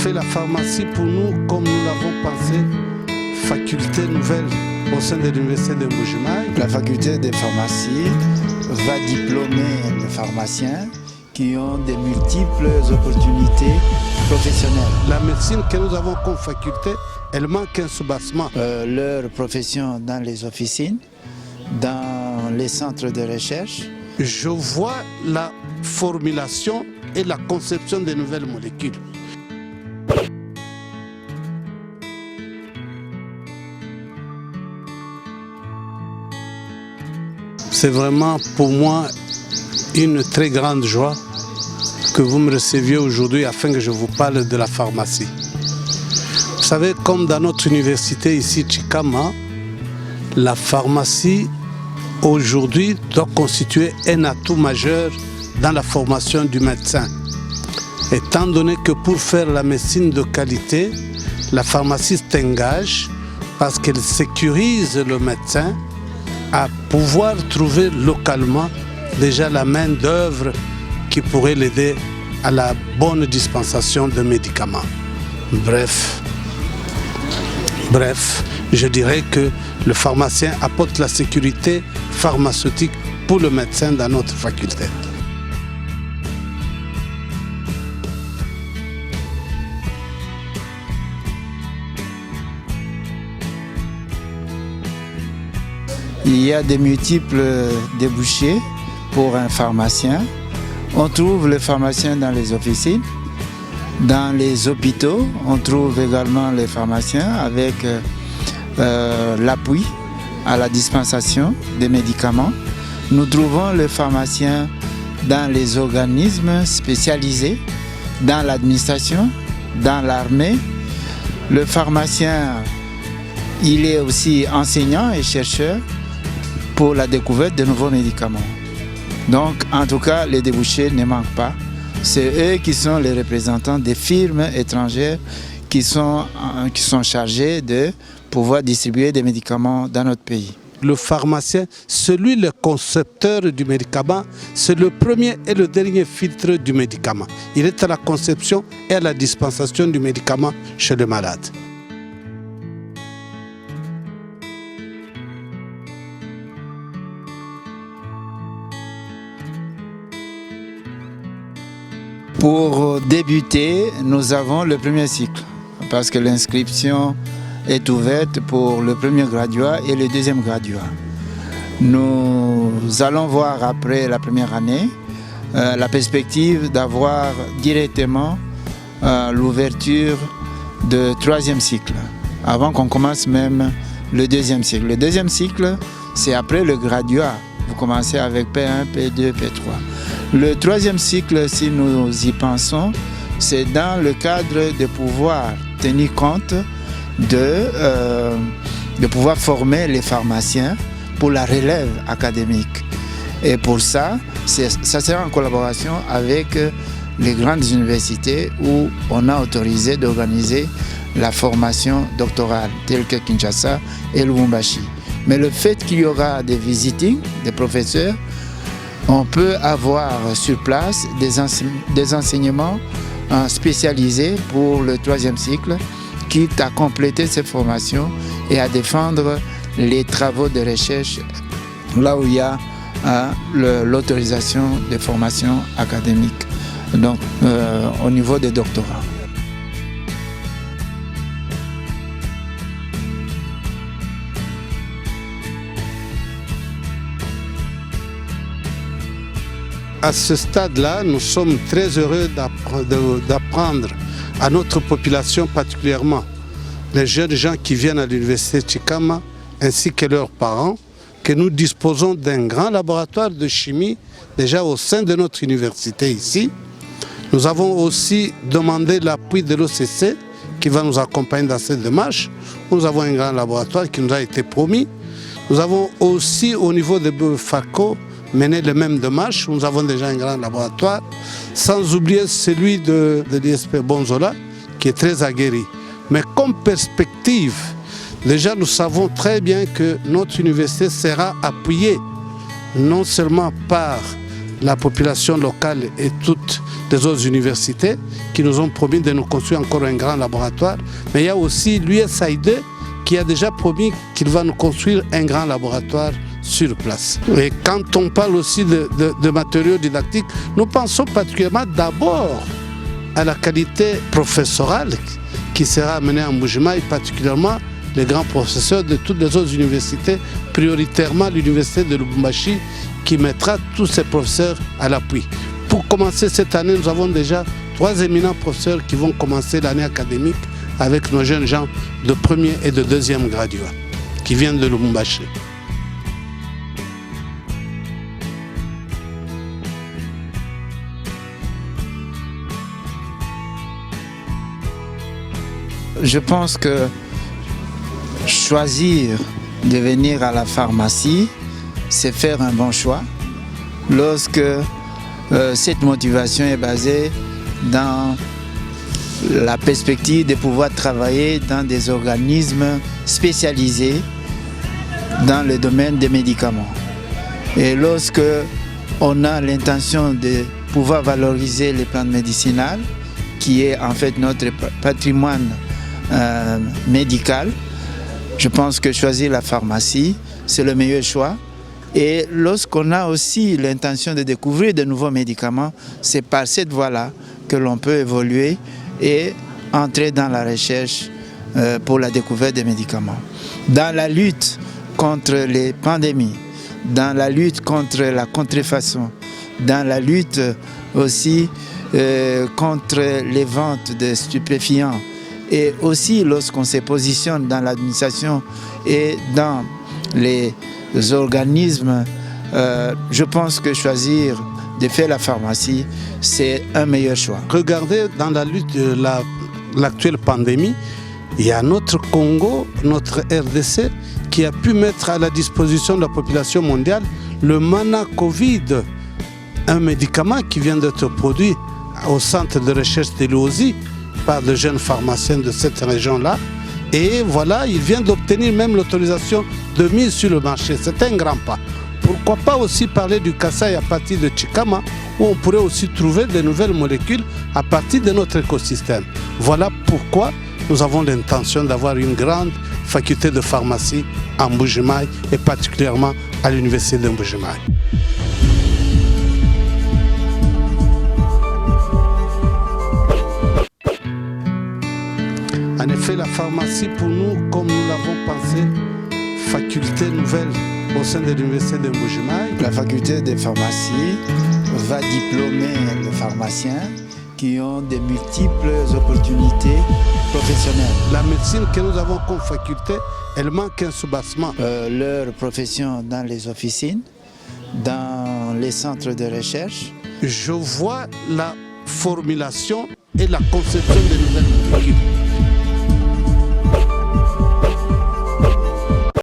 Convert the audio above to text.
fait la pharmacie pour nous, comme nous l'avons pensé, faculté nouvelle au sein de l'université de Mbuji-Mayi. La faculté de pharmacie va diplômer les pharmaciens qui ont de multiples opportunités professionnelles. La médecine que nous avons comme faculté, elle manque un soubassement. Leur profession dans les officines, dans les centres de recherche. Je vois la formulation et la conception de nouvelles molécules. C'est vraiment pour moi une très grande joie que vous me receviez aujourd'hui afin que je vous parle de la pharmacie. Vous savez, comme dans notre université ici, Chikama, la pharmacie aujourd'hui doit constituer un atout majeur dans la formation du médecin. Étant donné que pour faire la médecine de qualité, la pharmacie s'engage parce qu'elle sécurise le médecin à pouvoir trouver localement déjà la main-d'œuvre qui pourrait l'aider à la bonne dispensation de médicaments. Bref, je dirais que le pharmacien apporte la sécurité pharmaceutique pour le médecin dans notre faculté. Il y a de multiples débouchés pour un pharmacien. On trouve les pharmaciens dans les officines, dans les hôpitaux. On trouve également les pharmaciens avec l'appui à la dispensation des médicaments. Nous trouvons les pharmaciens dans les organismes spécialisés, dans l'administration, dans l'armée. Le pharmacien, il est aussi enseignant et chercheur pour la découverte de nouveaux médicaments. Donc, en tout cas, les débouchés ne manquent pas. C'est eux qui sont les représentants des firmes étrangères qui sont chargés de pouvoir distribuer des médicaments dans notre pays. Le pharmacien, celui le concepteur du médicament, c'est le premier et le dernier filtre du médicament. Il est à la conception et à la dispensation du médicament chez le malade. Pour débuter, nous avons le premier cycle, parce que l'inscription est ouverte pour le premier graduat et le deuxième graduat. Nous allons voir après la première année la perspective d'avoir directement l'ouverture de troisième cycle, avant qu'on commence même le deuxième cycle. Le deuxième cycle, c'est après le graduat. Vous commencez avec P1, P2, P3. Le troisième cycle, si nous y pensons, c'est dans le cadre de pouvoir tenir compte de pouvoir former les pharmaciens pour la relève académique. Et pour ça, ça sera en collaboration avec les grandes universités où on a autorisé d'organiser la formation doctorale, telle que Kinshasa et Lubumbashi. Mais le fait qu'il y aura des visiting, des professeurs, on peut avoir sur place des enseignements spécialisés pour le troisième cycle, quitte à compléter ces formations et à défendre les travaux de recherche là où il y a l'autorisation des formations académiques, donc au niveau des doctorats. À ce stade-là, nous sommes très heureux d'apprendre à notre population, particulièrement les jeunes gens qui viennent à l'université de Chikama, ainsi que leurs parents, que nous disposons d'un grand laboratoire de chimie déjà au sein de notre université ici. Nous avons aussi demandé l'appui de l'OCC qui va nous accompagner dans cette démarche. Nous avons un grand laboratoire qui nous a été promis. Nous avons aussi au niveau de FACO mener les mêmes démarches. Nous avons déjà un grand laboratoire, sans oublier celui de l'ISP Bonzola, qui est très aguerri. Mais comme perspective, déjà nous savons très bien que notre université sera appuyée non seulement par la population locale et toutes des autres universités qui nous ont promis de nous construire encore un grand laboratoire. Mais il y a aussi l'USAID qui a déjà promis qu'il va nous construire un grand laboratoire sur place. Et quand on parle aussi de matériaux didactiques, nous pensons particulièrement d'abord à la qualité professorale qui sera amenée en Mbuji-Mayi, particulièrement les grands professeurs de toutes les autres universités, prioritairement l'université de Lubumbashi, qui mettra tous ses professeurs à l'appui. Pour commencer cette année, nous avons déjà 3 éminents professeurs qui vont commencer l'année académique avec nos jeunes gens de premier et de deuxième graduats qui viennent de Lubumbashi. Je pense que choisir de venir à la pharmacie, c'est faire un bon choix lorsque cette motivation est basée dans la perspective de pouvoir travailler dans des organismes spécialisés dans le domaine des médicaments. Et lorsque on a l'intention de pouvoir valoriser les plantes médicinales, qui est en fait notre patrimoine médical, je pense que choisir la pharmacie, c'est le meilleur choix. Et lorsqu'on a aussi l'intention de découvrir de nouveaux médicaments, c'est par cette voie-là que l'on peut évoluer et entrer dans la recherche pour la découverte des médicaments. Dans la lutte contre les pandémies, dans la lutte contre la contrefaçon, dans la lutte aussi contre les ventes de stupéfiants, et aussi lorsqu'on se positionne dans l'administration et dans les organismes, je pense que choisir de faire la pharmacie, c'est un meilleur choix. Regardez, dans la lutte de l'actuelle pandémie, il y a notre Congo, notre RDC, qui a pu mettre à la disposition de la population mondiale le Mana Covid, un médicament qui vient d'être produit au centre de recherche de l'OSI par de jeunes pharmaciens de cette région-là. Et voilà, il vient d'obtenir même l'autorisation de mise sur le marché. C'est un grand pas. Pourquoi pas aussi parler du Kasaï à partir de Chikama, où on pourrait aussi trouver de nouvelles molécules à partir de notre écosystème. Voilà pourquoi nous avons l'intention d'avoir une grande faculté de pharmacie en Mbuji-Mayi et particulièrement à l'université de Mbuji-Mayi. En effet, la pharmacie, pour nous, comme nous l'avons pensé, faculté nouvelle au sein de l'université de Mbuji-Mayi. La faculté de pharmacie va diplômer les pharmaciens qui ont de multiples opportunités professionnelles. La médecine que nous avons comme faculté, elle manque un soubassement. Leur profession dans les officines, dans les centres de recherche. Je vois la formulation et la conception de nouvelles molécules.